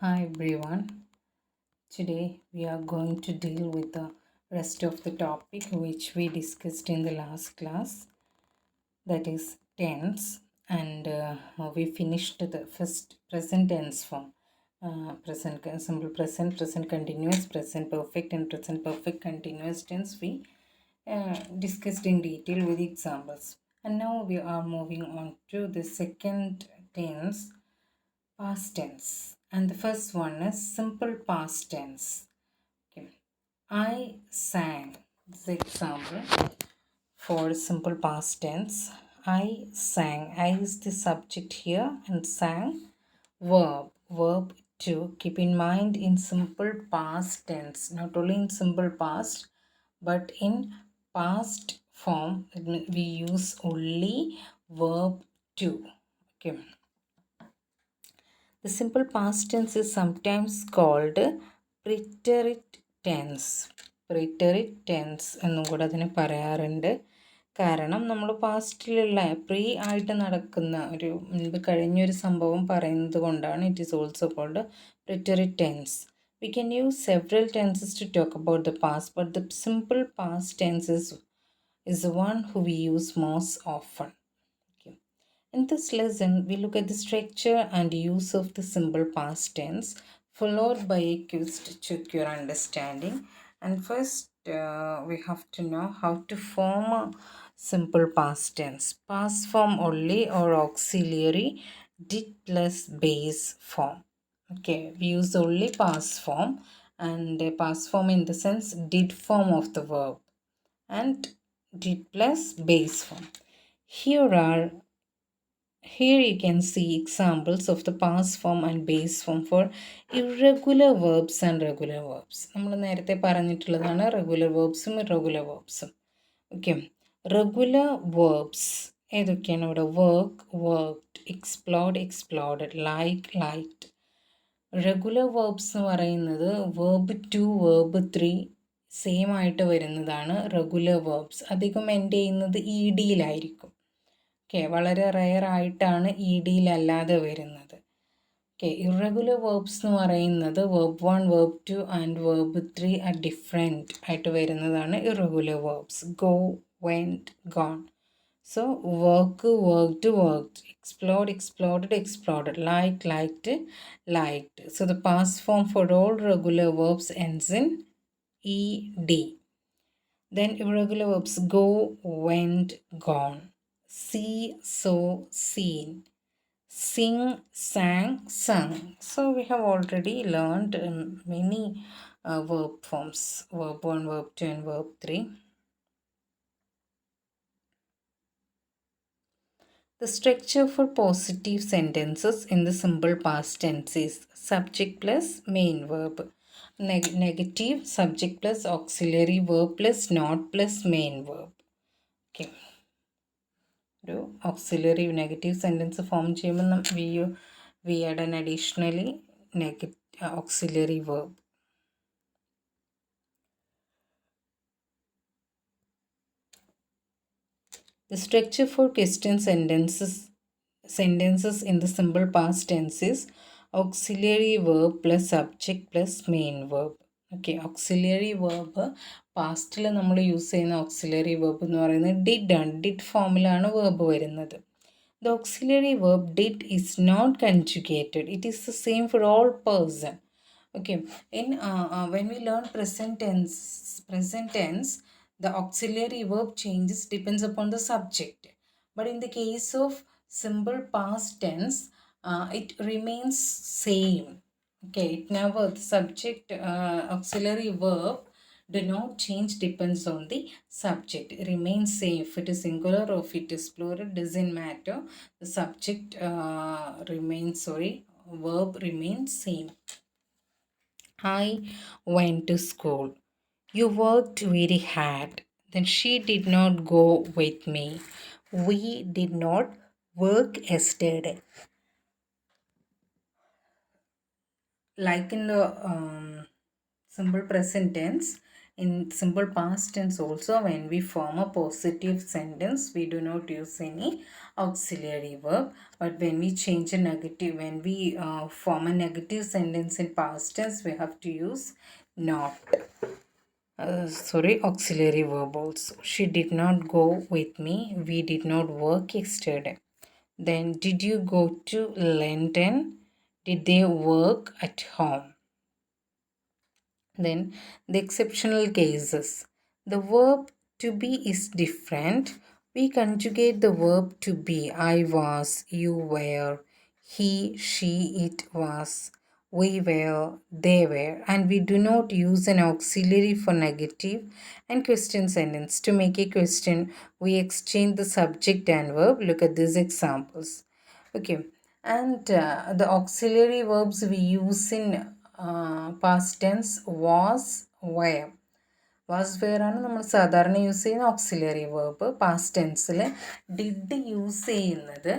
Hi everyone. Today we are going to deal with the rest of the topic which we discussed in the last class, that is tense, and we finished the first present tense form. Present simple present, present continuous, present perfect, and present perfect continuous tense we discussed in detail with examples. And now we are moving on to the second tense, past tense, and the first one is simple past tense. Okay. I sang. This is the example for simple past tense. I sang. I is the subject here and sang verb to keep in mind in simple past tense, not only in simple past but in past form we use only verb to. Okay. The simple past tense is sometimes called preterite tense. Preterite tense എന്നും കൂടെ അതിനെ പറയാറുണ്ട്. കാരണം നമ്മൾ പാസ്റ്റിലുള്ള ആയിട്ട് നടക്കുന്ന ഒരു മുൻപ് കഴിഞ്ഞൊരു സംഭവം പറയുന്നത് കൊണ്ടാണ് it is also called preterite tense. We can use several tenses to talk about the past, but the simple past tense is the one who we use most often. Okay. In this lesson, we look at the structure and use of the simple past tense, followed by a quiz to check your understanding. And first, we have to know how to form a simple past tense. Past form only or auxiliary, did plus base form. Okay, we use only past form, and past form in the sense did form of the verb and did plus base form. Here you can see examples of the past form and base form for irregular verbs and regular verbs. നമ്മൾ നേരത്തെ പറഞ്ഞിട്ടുള്ളതാണ് regular verbsഉം irregular verbsഉം. Okay, regular verbs ഏതൊക്കെയാണ് ഇവിടെ? Work, worked, explored, explored, like, liked. Regular verbs എന്ന് പറയുന്നത് verb 2, verb 3 same ആയിട്ട് വരുന്നതാണ് റെഗുലർ വേർബ്സ്. അധികം എൻഡ് ചെയ്യുന്നത് ഇ ഡിയിലായിരിക്കും. ഓക്കെ, വളരെ റെയർ ആയിട്ടാണ് ഇ ഡിയിലല്ലാതെ വരുന്നത്. ഓക്കെ, ഇറഗുലർ വേർബ്സ് എന്ന് പറയുന്നത് verb 1, verb 2 and verb 3 are different ആയിട്ട് വരുന്നതാണ് irregular verbs. Go, went, gone. So work, worked, worked, explored, explored, explored, like, liked, liked. So the past form for all regular verbs ends in E D. Then irregular verbs go, went, gone. See, saw, seen. Sing, sang, sung. So we have already learned many verb forms. Verb 1, verb 2 and verb 3. The structure for positive sentences in the simple past tense is subject plus main verb. Negative, subject plus auxiliary verb plus not plus main verb. Okay. ഒരു auxiliary negative sentence form ചെയ്യുമ്പോൾ we add an additionally auxiliary verb. The structure for question sentences in the simple past tense is auxiliary verb plus subject plus main verb. Okay, auxiliary verb പാസ്റ്റിൽ നമ്മൾ use ചെയ്യുന്ന auxiliary verb എന്ന് പറയുന്നത് did ആണ്. Did ഫോമിലാണ് verb വരുന്നത്. The auxiliary verb did is not conjugated. It is the same for all person. Okay, in when we learn present tense, the auxiliary verb changes depends upon the subject. But in the case of simple past tense, it remains same. Okay, it never, the subject auxiliary verb do not change, depends on the subject. It remains same. If it is singular or if it is plural, doesn't matter. The subject verb remains same. I went to school. You worked very hard. Then she did not go with me. We did not work yesterday. Like in the simple present tense, In simple past tense also, when we form a positive sentence, we do not use any auxiliary verb. But when we change a negative, when we form a negative sentence in past tense, we have to use not. Auxiliary verb also. She did not go with me. We did not work yesterday. Then, did you go to London? Did they work at home? Then, the exceptional cases. The verb to be is different. We conjugate the verb to be. I was, you were, he, she, it was, we were, they were, and we do not use an auxiliary for negative and question sentence. To make a question, we exchange the subject and verb. Look at these examples. Okay, and the auxiliary verbs we use in past tense was, were. Was, were ആണ് നമ്മൾ സാധാരണ use ചെയ്യുന്ന auxiliary verb. Past ടെൻസിൽ did use ചെയ്യുന്നത്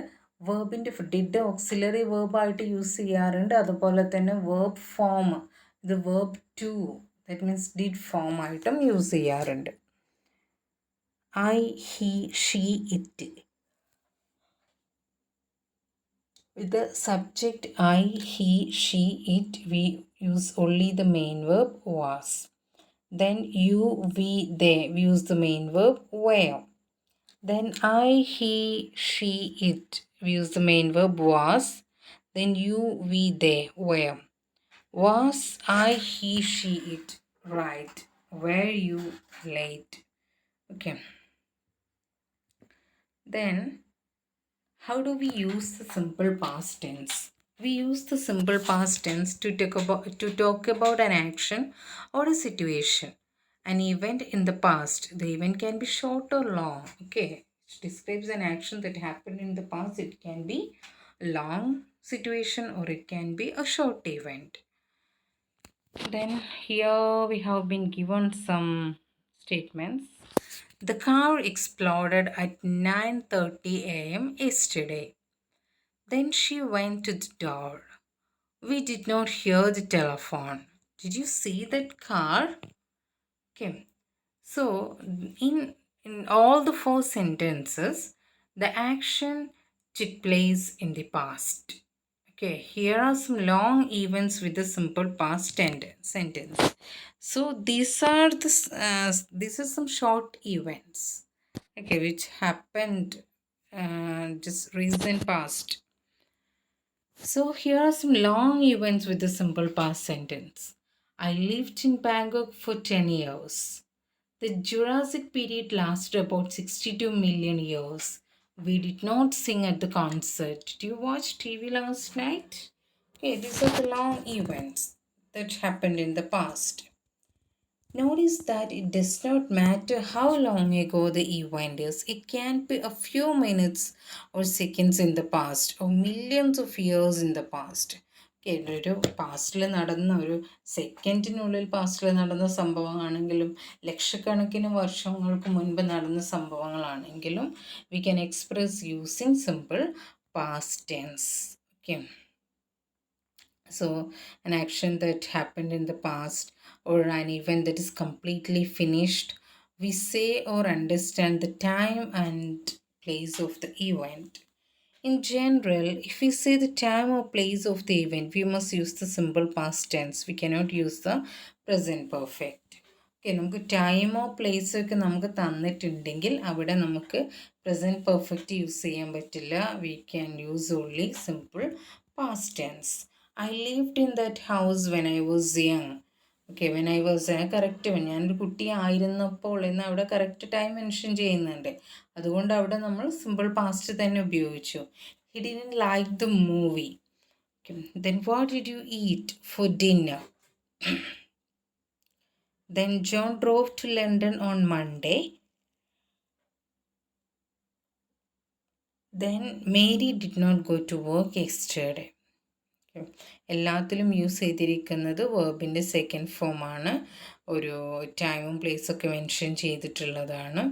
വേർബിൻ്റെ did auxiliary വേർബായിട്ട് use ചെയ്യാറുണ്ട്. അതുപോലെ തന്നെ വേർബ് ഫോം, ഇത് verb two, that means did form ആയിട്ടും യൂസ് ചെയ്യാറുണ്ട്. I, he, she, it. With the subject I, he, she, it, we use only the main verb was. Then you, we, they, we use the main verb were. Then I, he, she, it, we use the main verb was. Then you, we, they, were. Was, I, he, she, it. Right. Were you late? Okay. Then how do we use the simple past tense? We use the simple past tense to talk about an action or a situation, an event in the past. The event can be short or long. Okay, it describes an action that happened in the past. It can be a long situation or it can be a short event. Then here we have been given some statements. The car exploded at 9:30 a.m. yesterday. Then she went to the door. We did not hear the telephone. Did you see that car? Okay. So, in all the four sentences, the action took place in the past. Okay, here are some long events with the simple past sentence. So, these are some short events, okay, which happened just recent past. So here are some long events with the simple past sentence. I lived in Bangkok for 10 years. The Jurassic period lasted about 62 million years. We did not sing at the concert. Did you watch TV last night? Okay, these are the long events that happened in the past. Notice that it does not matter how long ago the event is. It can be a few minutes or seconds in the past or millions of years in the past. ഒരു പാസ്റ്റിൽ നടന്ന ഒരു സെക്കൻഡിനുള്ളിൽ പാസ്റ്റിൽ നടന്ന സംഭവമാണെങ്കിലും ലക്ഷക്കണക്കിന് വർഷങ്ങൾക്ക് മുൻപ് നടന്ന സംഭവങ്ങളാണെങ്കിലും we can express using simple past tense. Okay. So, an action that happened in the past or an event that is completely finished, we say or understand the time and place of the event. In general, if we say the time or place of the event, we must use the simple past tense. We cannot use the present perfect. Okay, നമുക്ക് ടൈമോ പ്ലേസോ ഒക്കെ നമുക്ക് തന്നിട്ടുണ്ടെങ്കിൽ അവിടെ നമുക്ക് present perfect use ചെയ്യാൻ പറ്റില്ല. We can use only simple past tense. I lived in that house when I was young. Okay, when I was correct, ഞാനൊരു കുട്ടിയായിരുന്നപ്പോൾ എന്ന് അവിടെ കറക്റ്റ് ടൈം മെൻഷൻ ചെയ്യുന്നുണ്ട്. അതുകൊണ്ട് അവിടെ നമ്മൾ സിമ്പിൾ പാസ്റ്റ് തന്നെ ഉപയോഗിച്ചു. He didn't like the movie. Then what did you eat four dinner? Then John drove to London on Monday. Then Mary did not go to work yesterday. എല്ലാത്തിലും use ചെയ്തിരിക്കുന്നത് വേർബിൻ്റെ second ഫോമാണ്. ഒരു ടൈമും പ്ലേസൊക്കെ mention ചെയ്തിട്ടുള്ളതാണ്.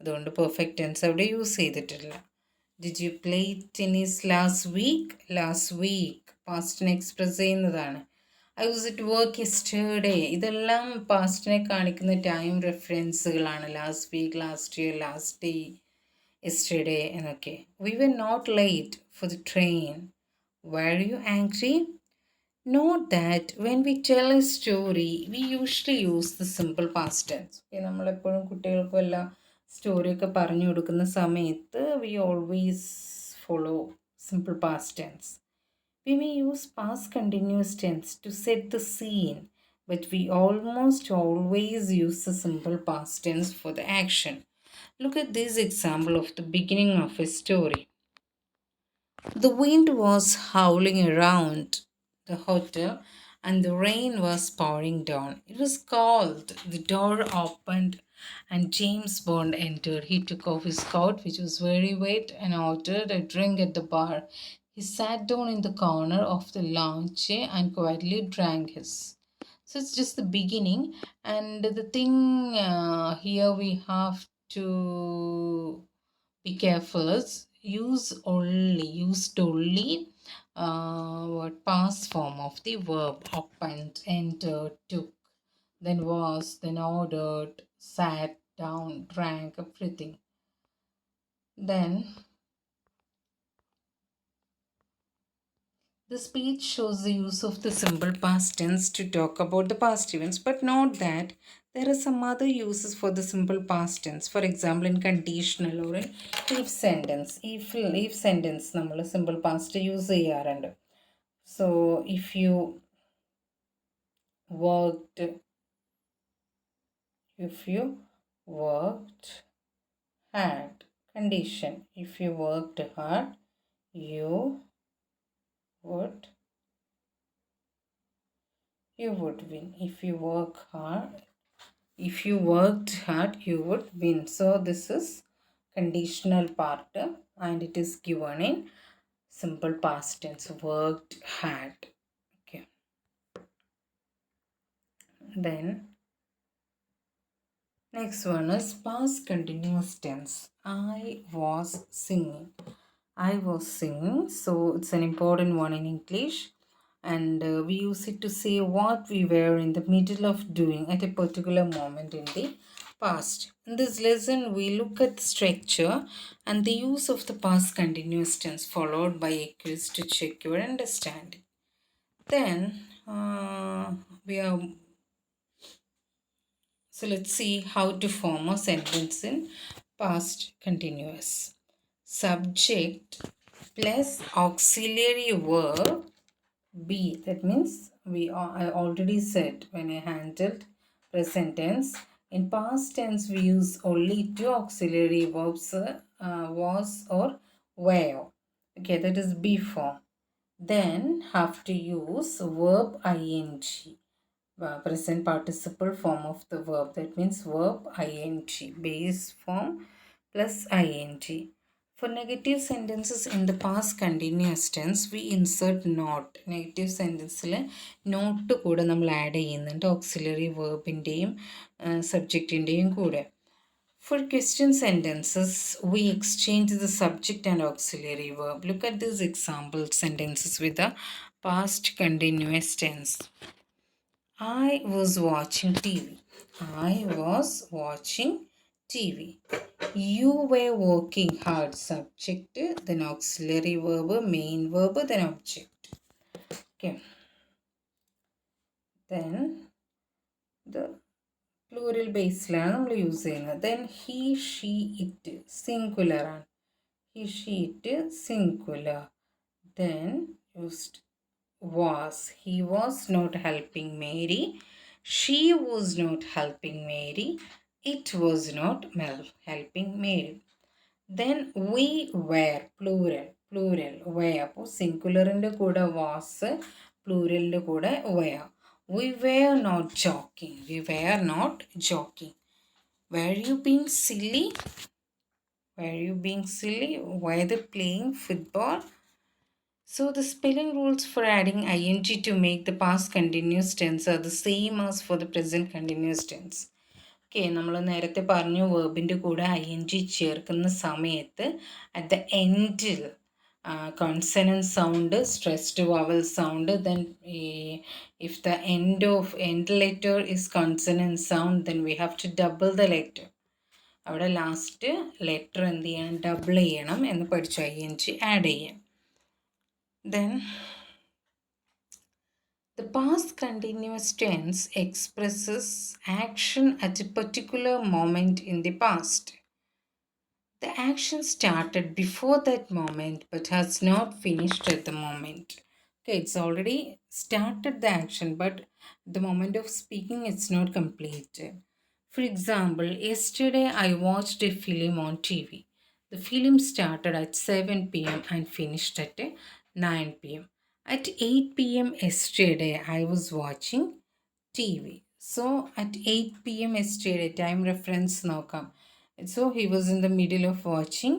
അതുകൊണ്ട് perfect tense അവിടെ use ചെയ്തിട്ടില്ല. Did you play tennis last week? Last week പാസ്റ്റിനെ എക്സ്പ്രസ് ചെയ്യുന്നതാണ്. I was it work yesterday. ഇതെല്ലാം പാസ്റ്റിനെ കാണിക്കുന്ന ടൈം റെഫറൻസുകളാണ്. Last week, last year, last day, yesterday എന്നൊക്കെ. We were not late for the train. Were you angry? Note that when we tell a story, we usually use the simple past tense. നമ്മളെപ്പോഴും കുട്ടികൾക്കും എല്ലാം സ്റ്റോറിയൊക്കെ പറഞ്ഞു കൊടുക്കുന്ന സമയത്ത് we always follow simple past tense. We may use past continuous tense to set the scene, but we almost always use the simple past tense for the action. Look at this example of the beginning of a story. The wind was howling around the hotel and the rain was pouring down. It was cold. The door opened and James Bond entered. He took off his coat, which was very wet, and ordered a drink at the bar. He sat down in the corner of the lounge and quietly drank his. So it's just the beginning, and the thing here we have to be careful is used only what past form of the verb: opened, entered, took, then was, then ordered, sat down, drank, everything. Then the speech shows the use of the simple past tense to talk about the past events, but note that there are some other uses for the simple past tense. For example, in conditional or in if sentence. If sentence നമ്മൾ simple past use ചെയ്യാറുണ്ട്. So if you worked hard, condition, if you worked hard, you would win. If you worked hard, you would win. So this is conditional part and it is given in simple past tense: worked hard. Okay. Then next one is past continuous tense. I was singing. So it's an important one in English, and we use it to say what we were in the middle of doing at a particular moment in the past. In this lesson, we look at the structure and the use of the past continuous tense followed by a quiz to check your understanding. Then so let's see how to form a sentence in past continuous. Subject plus auxiliary verb be. That means I already said when I handled present tense, in past tense we use only two auxiliary verbs, was or were. Okay, that is be form. Then have to use verb ing, present participle form of the verb. That means verb ing, base form plus ing. For negative sentences in the past continuous tense, we insert not. Negative sentences not കൂടെ നമ്മൾ add ചെയ്യുന്നുണ്ട്, auxiliary വേർബിൻ്റെയും സബ്ജക്റ്റിൻ്റെയും കൂടെ. For question sentences, we exchange the subject and auxiliary verb. Look at these example sentences with the past continuous tense. I was watching TV. I was watching TV. You were working hard. Subject, then auxiliary verb, main verb, then object. Okay. Then the plural baseലാണ് നമ്മൾ use ചെയ്യുന്നത്. Then he, she, it singular ആണ്. He, she, it singular. Then used was. He was not helping Mary. She was not helping Mary. It was not helping Mary. Then we were, plural were. അപ്പോൾ സിംഗുലറിൻ്റെ കൂടെ was, പ്ലൂരലിൻ്റെ കൂടെ were. We were not joking. Were you being silly? Were they playing football? So the spelling rules for adding ing to make the past continuous tense are the same as for the present continuous tense. Okay, നമ്മൾ നേരത്തെ പറഞ്ഞു വേർബിൻ്റെ കൂടെ ing ചേർക്കുന്ന സമയത്ത് at the എൻഡിൽ consonant sound, stressed vowel sound, then if the end letter is consonant sound, then we have to double the letter. അവിടെ last letter എന്ത് ചെയ്യണം, ഡബിൾ ചെയ്യണം എന്ന് പഠിച്ചു. ING ആഡ് ചെയ്യാം. Then the past continuous tense expresses action at a particular moment in the past. The action started before that moment but has not finished at the moment. Okay, it's already started the action, but at the moment of speaking, it's not completed. For example, yesterday I watched a film on TV. The film started at 7 p.m. and finished at 9 p.m. At 8 p.m. yesterday, I was watching TV. So at 8 p.m. yesterday, time reference നോക്കാം. So he was in the middle of watching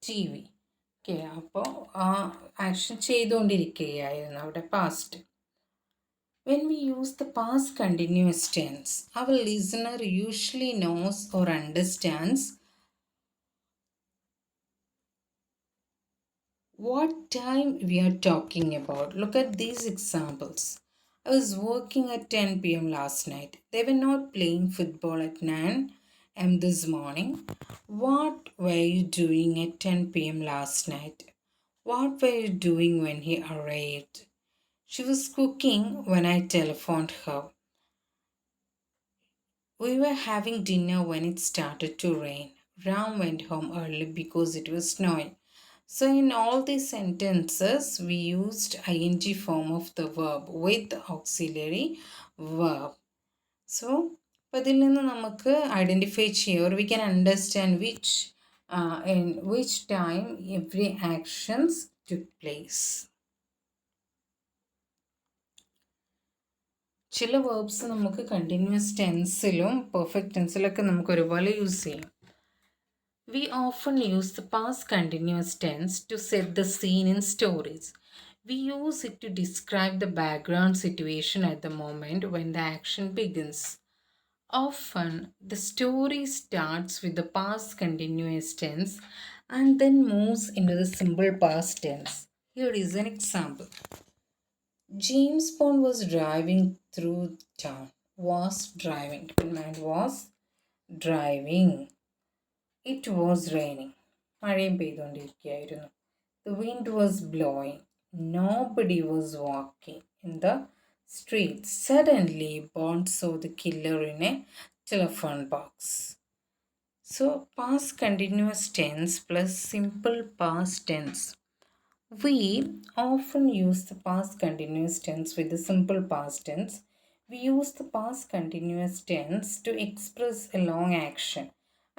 TV. Okay, അപ്പോൾ ആ action ചെയ്തുകൊണ്ടിരിക്കുകയായിരുന്നു അവിടെ past. When we use the past continuous tense, our listener usually knows or understands what time we are talking about. Look at these examples. I was working at 10 p.m. last night. They were not playing football at 9 a.m. this morning. What were you doing at 10 p.m. last night? What were you doing when he arrived? She was cooking when I telephoned her. We were having dinner when it started to rain. Ram went home early because it was snowing. So in all these sentences, we used ing form of the verb with auxiliary verb. So, അതിൽ നിന്ന് നമുക്ക് identify ചെയ്യാം, or we can understand in which time every actions took place. ചില verbs നമുക്ക് continuous ടെൻസിലും perfect ടെൻസിലൊക്കെ നമുക്ക് ഒരുപോലെ use ചെയ്യാം. We often use the past continuous tense to set the scene in stories. We use it to describe the background situation at the moment when the action begins. Often, the story starts with the past continuous tense and then moves into the simple past tense. Here is an example. James Bond was driving through town. Was driving. Was driving. It was raining. മഴയും പെയ്തുകൊണ്ടിരിക്കുകയായിരുന്നു. The wind was blowing. Nobody was walking in the street. Suddenly, Bond saw the killer in a telephone box. So, past continuous tense plus simple past tense. We often use the past continuous tense with the simple past tense. We use the past continuous tense to express a long action.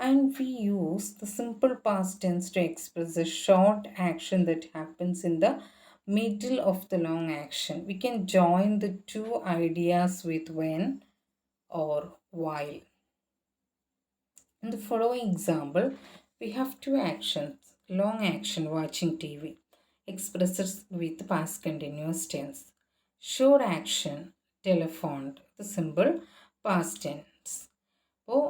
And we use the simple past tense to express a short action that happens in the middle of the long action. We can join the two ideas with when or while. In the following example, we have two actions. Long action, watching TV, expresses with past continuous tense. Short action, telephoned, the simple past tense. അപ്പോൾ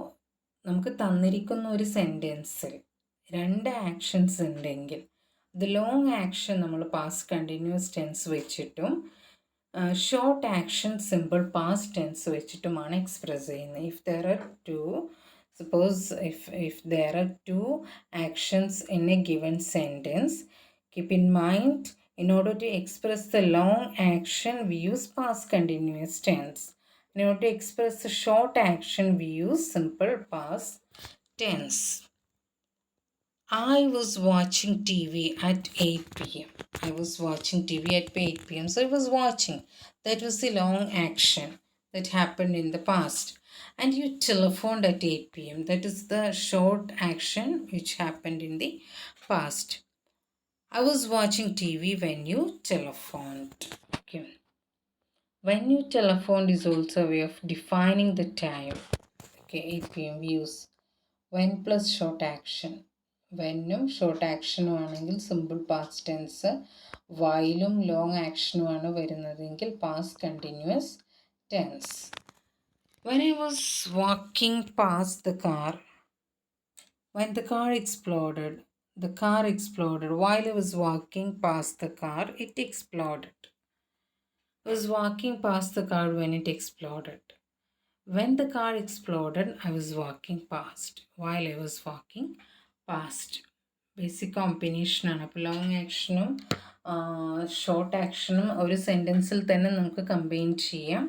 നമുക്ക് തന്നിരിക്കുന്ന ഒരു സെൻറ്റൻസിൽ രണ്ട് actions ഉണ്ടെങ്കിൽ the long action നമ്മൾ past continuous tense വെച്ചിട്ടും short action simple past tense വെച്ചിട്ടുമാണ് express ചെയ്യുന്നത്. If there are two suppose if there are two actions in a given sentence, keep in mind, in order to express the long action we use past continuous tense. In order to express the short action we use simple past tense. I was watching TV at 8 p.m. I was watching TV at 8 p.m. So I was watching. That was the long action that happened in the past. And you telephoned at 8 p.m. That is the short action which happened in the past. I was watching TV when you telephoned. Okay. When you telephoned is also a way of defining the time. Okay, 8 p.m. we use when plus short action. Whenum short actionum ആണെങ്കിൽ simple past tense, വൈലും long ആക്ഷനുമാണ് വരുന്നതെങ്കിൽ past continuous tense. When I was walking past the car, when the car exploded, The car exploded. While I was walking past the car, it exploded. I was walking past the car when it exploded. When the car exploded, I was walking past. While I was walking past. Basic കോമ്പിനേഷനാണ്. അപ്പോൾ long ആക്ഷനും short ആക്ഷനും ഒരു സെൻറ്റൻസിൽ തന്നെ നമുക്ക് combine ചെയ്യാം.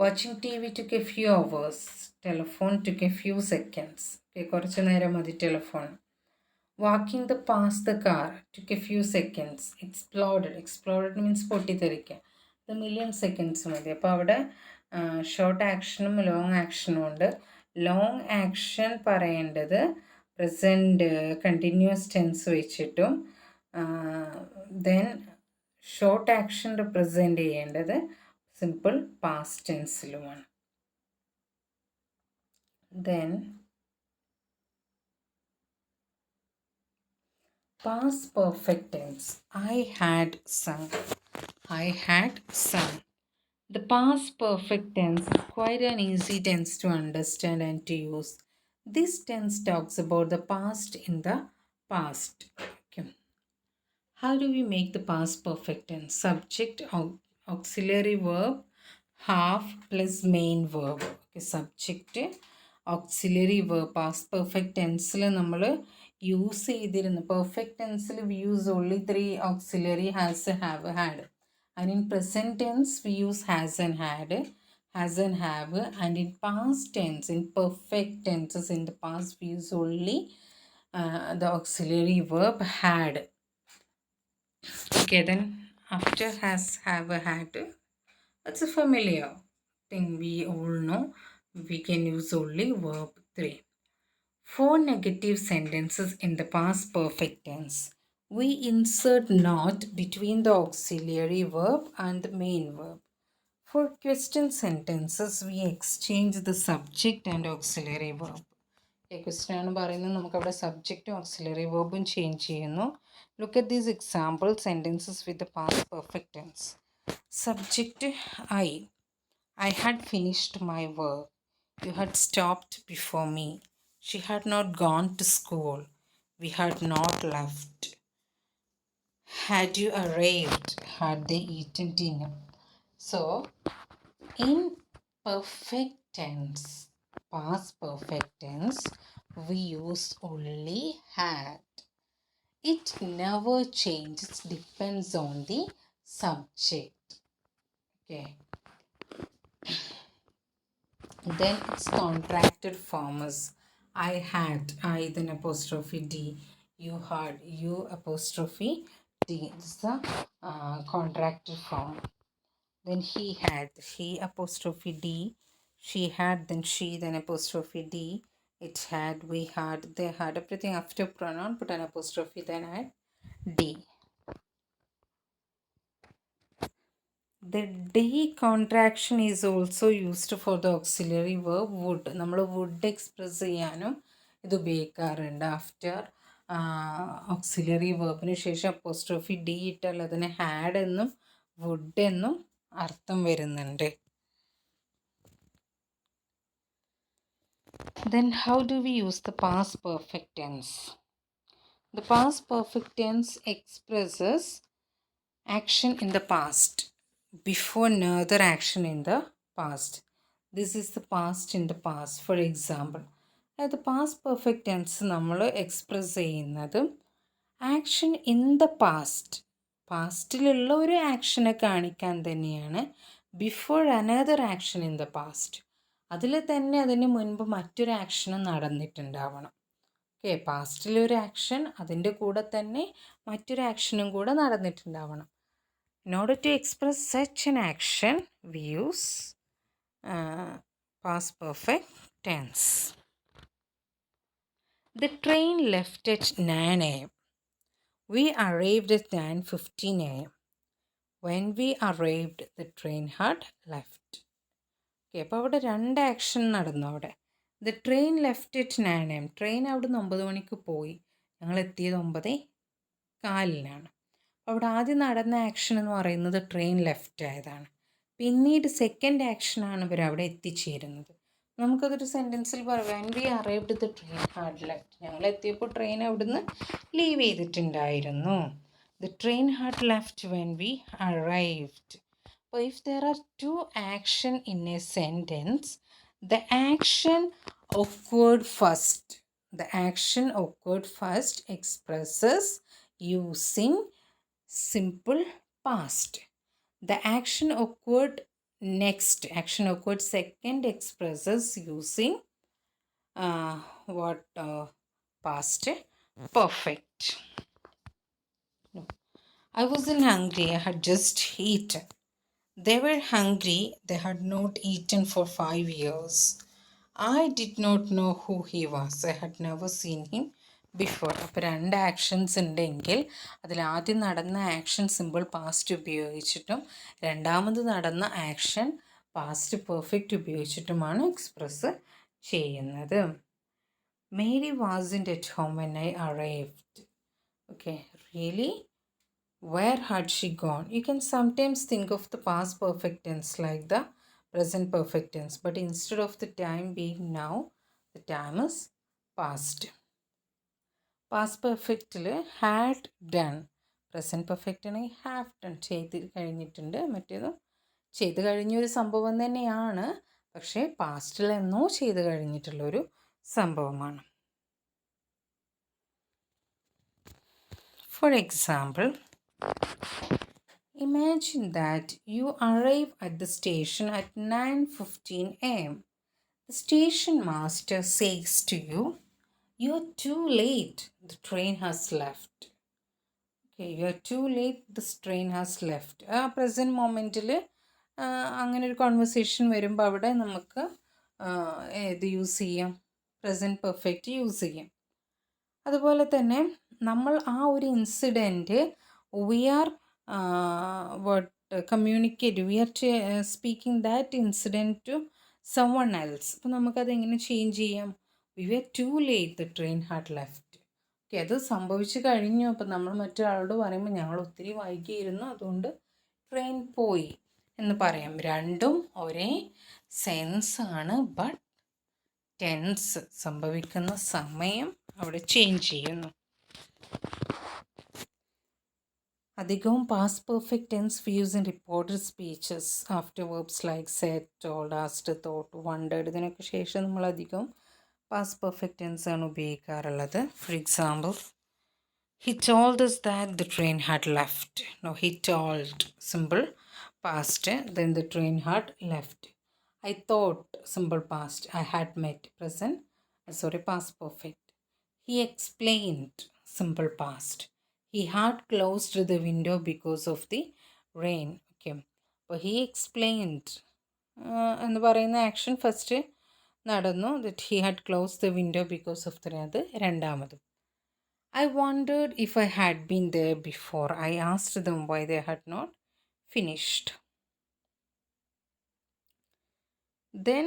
Watching T V took a few hours. Telephone took a few seconds. കുറച്ച് നേരം മതി telephone. Walking the past the car took a few seconds. Exploded means പൊട്ടിത്തെറിക്കുക. അത് മില്യൺ സെക്കൻഡ്സ് മതി. അപ്പോൾ അവിടെ ഷോർട്ട് ആക്ഷനും ലോങ് ആക്ഷനും ഉണ്ട്. ലോങ് ആക്ഷൻ പറയേണ്ടത് പ്രസൻറ്റ് കണ്ടിന്യൂസ് ടെൻസ് വെച്ചിട്ടും ദെൻ ഷോർട്ട് ആക്ഷൻ റിപ്രസെൻ്റ് ചെയ്യേണ്ടത് സിമ്പിൾ പാസ്റ്റ് ടെൻസിലുമാണ്. Then past perfect tense. I had sung. The past perfect tense is quite an easy tense to understand and to use. This tense talks about the past in the past. Okay. How do we make the past perfect tense? Subject, auxiliary verb, half plus main verb. Okay, subject, auxiliary verb. Past perfect tense നമ്മൾ use ചെയ്തിരുന്നു. Perfect ടെൻസിൽ we use only 3 auxiliary: has, have, had. And in present tense we use has and had, has and have. And in past tense, in perfect tenses in the past, we use only the auxiliary verb had. Okay, then after has, have, had, that's a familiar thing we all know. We can use only verb 3. For negative sentences in the past perfect tense, we insert not between the auxiliary verb and the main verb. For question sentences, we exchange the subject and auxiliary verb. Question ആണ് പറയുന്നത്, നമുക്ക് അവിടെ സബ്ജക്റ്റും auxiliary വെർബും change ചെയ്യുന്നു. Look at these example sentences with the past perfect tense. Subject I had finished my work. You had stopped before me. She had not gone to school. We had not left. Had you arrived? Had they eaten dinner? So, in perfect tense, past perfect tense, we use only had. It never changes, depends on the subject. Okay. Then its contracted form is I had, I then apostrophe D. You had, you apostrophe D. This is the contracted form. Then he had, he apostrophe D. She had, then she, then apostrophe D. It had, we had, they had. Everything after pronoun, put an apostrophe, then add D. The D contraction is also used for the auxiliary verb would. നമ്മൾ would express ചെയ്യാനും ഇത് ഉപയോഗിക്കാറുണ്ട്. After auxiliary വെർബിന് ശേഷം apostrophe D ഇട്ടാൽ അതിന് had എന്നും would എന്നും അർത്ഥം വരുന്നുണ്ട്. Then how do we use the past perfect tense? The past perfect tense expresses action in the past before another action in the past. This is the past in the past. For example, the past perfect tense നമ്മൾ express ചെയ്യുന്നത് action in the past, പാസ്റ്റിലുള്ള ഒരു ആക്ഷനെ കാണിക്കാൻ തന്നെയാണ് before another action in the past. അതിൽ തന്നെ അതിന് മുൻപ് മറ്റൊരു ആക്ഷനും നടന്നിട്ടുണ്ടാവണം. ഓക്കെ, പാസ്റ്റിലൊരു ആക്ഷൻ, അതിൻ്റെ കൂടെ തന്നെ മറ്റൊരു ആക്ഷനും കൂടെ നടന്നിട്ടുണ്ടാവണം. In order to express such an action, we use past perfect tense. The train left at 9 a.m. We arrived at 9:15 a.m. When we arrived, the train had left. Okay, അപ്പോൾ അവിടെ രണ്ട് action നടന്നു. അവിടെ the train left at 9 a.m. Train അവിടെ നിന്ന് 9 മണിക്ക് പോയി, ഞങ്ങൾ എത്തിയത് 9:15 അവിടെ ആദ്യം നടന്ന ആക്ഷൻ എന്ന് പറയുന്നത് ട്രെയിൻ ലെഫ്റ്റ് ആയതാണ്. പിന്നീട് സെക്കൻഡ് ആക്ഷനാണ് ഇവർ അവിടെ എത്തിച്ചേരുന്നത്. നമുക്കതൊരു സെൻറ്റൻസിൽ പറയാം. When we arrived the train had left. ഞങ്ങൾ എത്തിയപ്പോൾ ട്രെയിൻ അവിടുന്ന് ലീവ് ചെയ്തിട്ടുണ്ടായിരുന്നു. The train had left when we arrived. അപ്പോൾ if there are two action in a sentence, the action occurred first. The action occurred first expresses using simple past. The action occurred next. Action occurred second expresses using past perfect. No. I wasn't hungry. I had just eaten. They were hungry. They had not eaten for 5 years. I did not know who he was. I had never seen him before. അപ്പോൾ 2 actions ഉണ്ടെങ്കിൽ അതിൽ ആദ്യം നടന്ന action simple past ഉപയോഗിച്ചിട്ടും രണ്ടാമത് നടന്ന action past perfect ഉപയോഗിച്ചിട്ടുമാണ് express ചെയ്യുന്നത്. Mary wasn't at home when I arrived. Okay, really where had she gone? You can sometimes think of the past perfect tense like the present perfect tense, but instead of the time being now, the time is past. Past perfect had done. Present perfect have done. ചെയ്ത് കഴിഞ്ഞിട്ടുണ്ട്. മറ്റേത് ചെയ്ത് കഴിഞ്ഞൊരു സംഭവം തന്നെയാണ്, പക്ഷേ പാസ്റ്റിൽ എന്നോ ചെയ്ത് കഴിഞ്ഞിട്ടുള്ളൊരു സംഭവമാണ്. For example, imagine that you arrive at the station at 9:15 a.m. The station master says to you, "You're too late. The train has left." Okay, you're too late. The train has left. Present മൊമെൻറ്റിൽ അങ്ങനെ ഒരു conversation വരുമ്പോൾ അവിടെ നമുക്ക് ഏത് use ചെയ്യാം? Present perfect use ചെയ്യാം. അതുപോലെ തന്നെ നമ്മൾ ആ ഒരു incident we are communicate, we are speaking that incident to someone else. അപ്പോൾ നമുക്കത് എങ്ങനെ ചേഞ്ച് ചെയ്യാം? We were too late, the train had left. Okay, അത് സംഭവിച്ചു കഴിഞ്ഞു. അപ്പോൾ നമ്മൾ മറ്റൊരാളോട് പറയുമ്പോൾ ഞങ്ങൾ ഒത്തിരി വൈകിയിരുന്നു, അതുകൊണ്ട് ട്രെയിൻ പോയി എന്ന് പറയാം. രണ്ടും ഒരേ സെൻസാണ്, ബട്ട് ടെൻസ് സംഭവിക്കുന്ന സമയം അവിടെ ചേഞ്ച് ചെയ്യുന്നു. അധികവും past perfect tense we use in reported speeches after verbs like said, told, asked, thought, wondered. ഇതിനൊക്കെ ശേഷം നമ്മൾ അധികം പാസ്റ്റ് പെർഫെക്റ്റ് ടെൻസ് ആണ് ഉപയോഗിക്കാറുള്ളത്. For example, he told us that the train had left. No, he told, simple past, then the train had left. I thought, simple past, I had met, present, past perfect. He explained, simple past. He had closed the window because of the rain. Okay, അപ്പോൾ he explained എന്ന് പറയുന്ന action first നടന്നു. That he had closed the window because of the rain, അത് രണ്ടാമതും. I wondered if I had been there before. I asked them why they had not finished. Then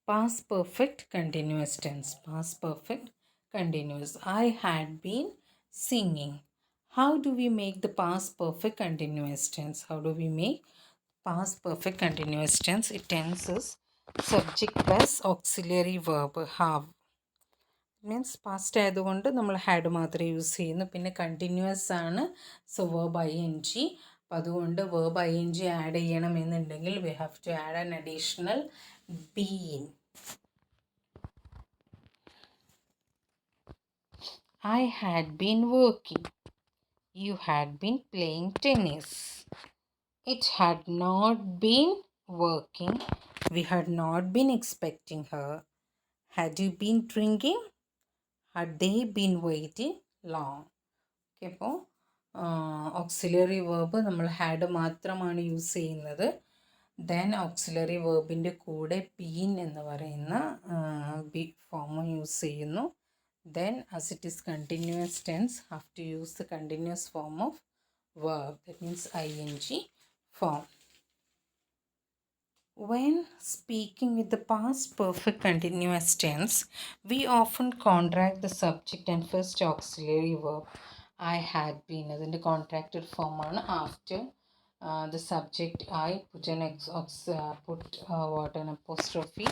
past perfect continuous tense. Past perfect continuous. I had been singing. How do we make the past perfect continuous tense? How do we make past perfect continuous tense? It tenses subject plus auxiliary verb have. Means past ആയതുകൊണ്ട് നമ്മൾ had മാത്രമേ use ചെയ്യുന്നു. പിന്നെ continuous ആണ്, so verb ING. അപ്പം അതുകൊണ്ട് verb ING add ചെയ്യണമെന്നുണ്ടെങ്കിൽ we have to add an additional been. I had been working. You had been playing tennis. It had not been working. We had not been expecting her. Had you been drinking? Had they been waiting long? Okay, അപ്പോൾ auxiliary verb നമ്മൾ had മാത്രമാണ് use ചെയ്യുന്നത്. Then auxiliary വേർബിൻ്റെ കൂടെ been എന്ന് പറയുന്ന B ഫോമും use ചെയ്യുന്നു. Then as it is continuous tense, have to use the continuous form of verb, that means ING form. When speaking with the past perfect continuous tense, we often contract the subject and first auxiliary verb. I had been, അതിൻ്റെ contracted form ആണ് after the subject I, put what, an apostrophe,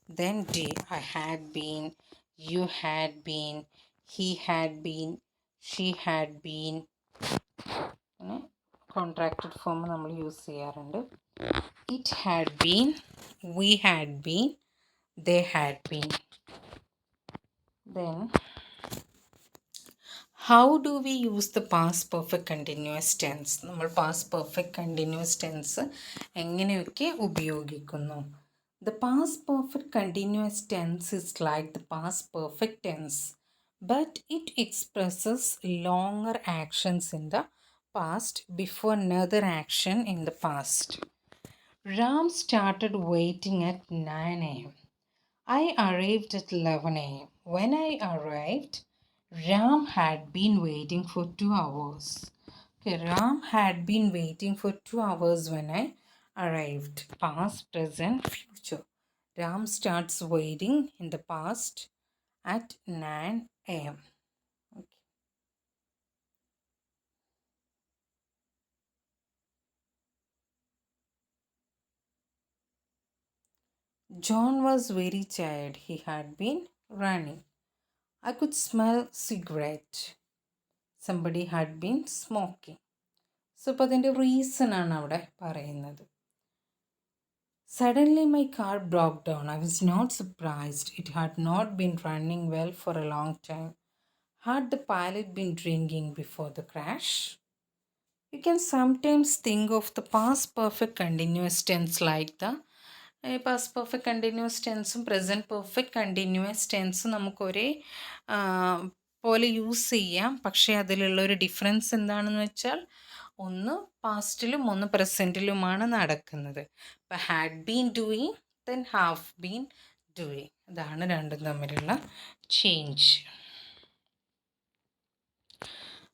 then D. I had been, you had been, he had been, she had been. Contracted form നമ്മൾ use ചെയ്യാറുണ്ട്. It had been, we had been, they had been. Then how do we use the past perfect continuous tense? നമ്മൾ past perfect continuous tense എങ്ങനെയൊക്കെ ഉപയോഗിക്കുന്നു? The past perfect continuous tense is like the past perfect tense, but it expresses longer actions in the past before another action in the past. Ram started waiting at 9 a.m. I arrived at 11 a.m. When I arrived, Ram had been waiting for 2 hours. Okay, Ram had been waiting for 2 hours when I arrived. Past, present, future. Ram starts waiting in the past at 9 a.m. Okay. John was very tired. He had been running. I could smell cigarette. Somebody had been smoking. So, അപ്പോൾ അതിൻ്റെ reason ആണ് അവിടെ പറയുന്നത്. Suddenly my car broke down. I was not surprised. It had not been running well for a long time. Had the pilot been drinking before the crash? You can sometimes think of the past perfect continuous tense like the past perfect continuous tense present perfect continuous tense നമുക്കൊരേ പോലെ use ചെയ്യാം. പക്ഷേ അതിലുള്ളൊരു difference എന്താണെന്ന് വെച്ചാൽ ഒന്ന് പാസ്റ്റിലും ഒന്ന് പ്രസൻറ്റിലുമാണ് നടക്കുന്നത്. അപ്പോൾ had been doing then have been doing, അതാണ് രണ്ടും തമ്മിലുള്ള ചേഞ്ച്.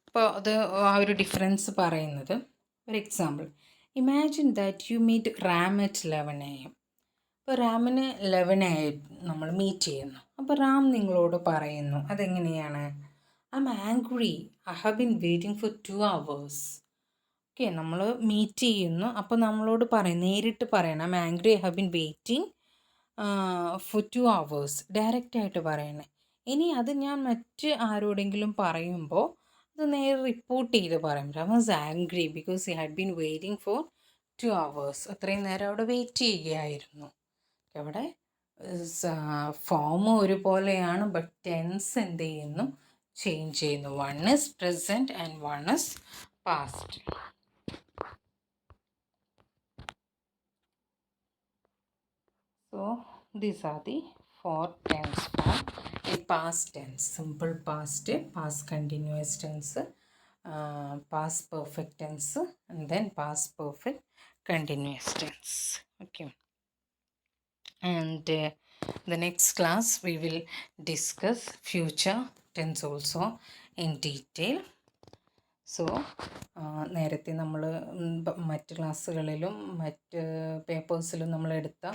അപ്പോൾ അത് ആ ഒരു ഡിഫറൻസ് പറയുന്നത്, ഒരു example, imagine that you meet Ram at 11 a.m. ഇപ്പോൾ റാമിന് 11 a.m. നമ്മൾ മീറ്റ് ചെയ്യുന്നു. അപ്പോൾ റാം നിങ്ങളോട് പറയുന്നു, അതെങ്ങനെയാണ്? I M angry, I have been waiting for 2 hours. Okay, നമ്മൾ മീറ്റ് ചെയ്യുന്നു. അപ്പോൾ നമ്മളോട് പറയും, നേരിട്ട് പറയണം, I M angry, I have been waiting for 2 hours. ഡയറക്റ്റായിട്ട് പറയണേ. ഇനി അത് ഞാൻ മറ്റ് ആരോടെങ്കിലും പറയുമ്പോൾ അത് നേരെ റിപ്പോർട്ട് ചെയ്ത് പറയും, I was angry because he had been waiting for 2 hours. അത്രയും നേരം അവിടെ വെയിറ്റ് ചെയ്യുകയായിരുന്നു. അവിടെ ഫോം ഒരുപോലെയാണ്, ബട്ട് ടെൻസ് എന്ത് ചെയ്യുന്നു, ചേഞ്ച് ചെയ്യുന്നു. One is present and one is past. So these are the 4 tense form in past tense: simple past, past continuous tense, past perfect tense, and then past perfect continuous tense. Okay. And the next class we will discuss future tense also in detail. So നേരത്തെ നമ്മൾ മറ്റ് ക്ലാസ്സുകളിലും മറ്റ് പേപ്പേഴ്സിലും നമ്മളെടുത്ത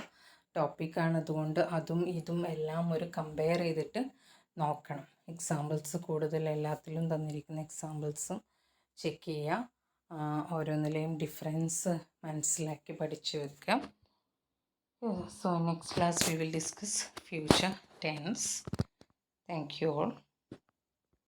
ടോപ്പിക്കാണ്. അതുകൊണ്ട് അതും ഇതും എല്ലാം ഒരു കമ്പയർ ചെയ്തിട്ട് നോക്കണം. എക്സാമ്പിൾസ് കൂടുതൽ എല്ലാത്തിലും തന്നിരിക്കുന്ന എക്സാമ്പിൾസും ചെക്ക് ചെയ്യുക. ഓരോന്നിലെയും ഡിഫറൻസ് മനസ്സിലാക്കി പഠിച്ചു വെക്കുക. So next class we will discuss future tense. Thank you all.